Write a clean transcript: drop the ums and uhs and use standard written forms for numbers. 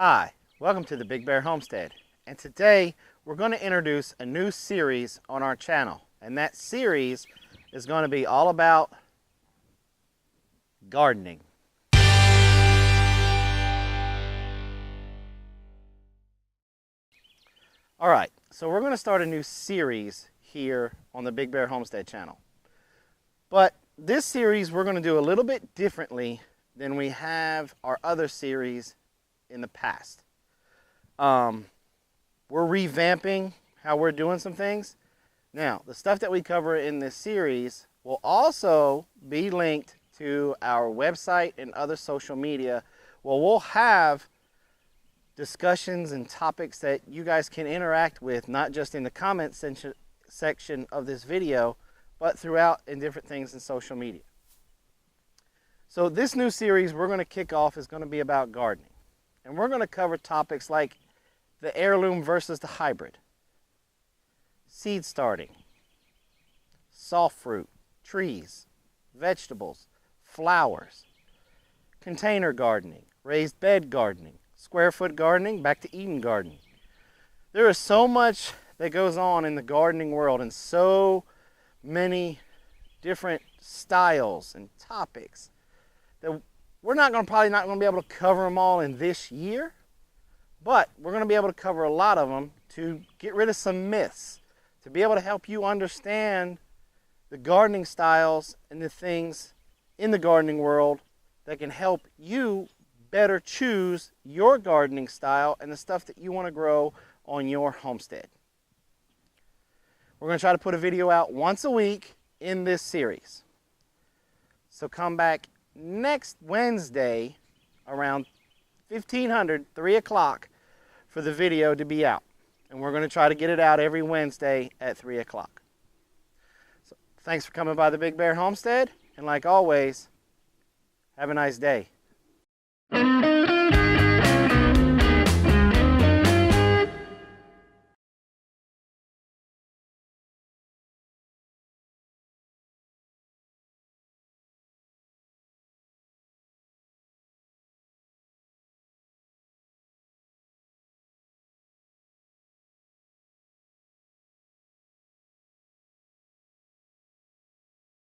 Hi, welcome to the Big Bear Homestead, and today we're going to introduce a new series on our channel, and that series is going to be all about gardening. Alright, so we're going to start a new series here on the Big Bear Homestead channel, but this series we're going to do a little bit differently than we have our other series in the past. We're revamping how we're doing some things. Now, the stuff that we cover in this series will also be linked to our website and other social media. Well, we'll have discussions and topics that you guys can interact with, not just in the comment section of this video, but throughout in different things in social media. So this new series we're going to kick off is going to be about gardening. And we're going to cover topics like the heirloom versus the hybrid, seed starting, soft fruit, trees, vegetables, flowers, container gardening, raised bed gardening, square foot gardening, back to Eden gardening. There is so much that goes on in the gardening world and so many different styles and topics that we're probably not going to be able to cover them all in this year, but we're going to be able to cover a lot of them to get rid of some myths, to be able to help you understand the gardening styles and the things in the gardening world that can help you better choose your gardening style and the stuff that you want to grow on your homestead. We're going to try to put a video out once a week in this series. So come back next Wednesday around 1500, 3 o'clock for the video to be out. And we're going to try to get it out every Wednesday at 3 o'clock. So thanks for coming by the Big Bear Homestead. And like always, have a nice day.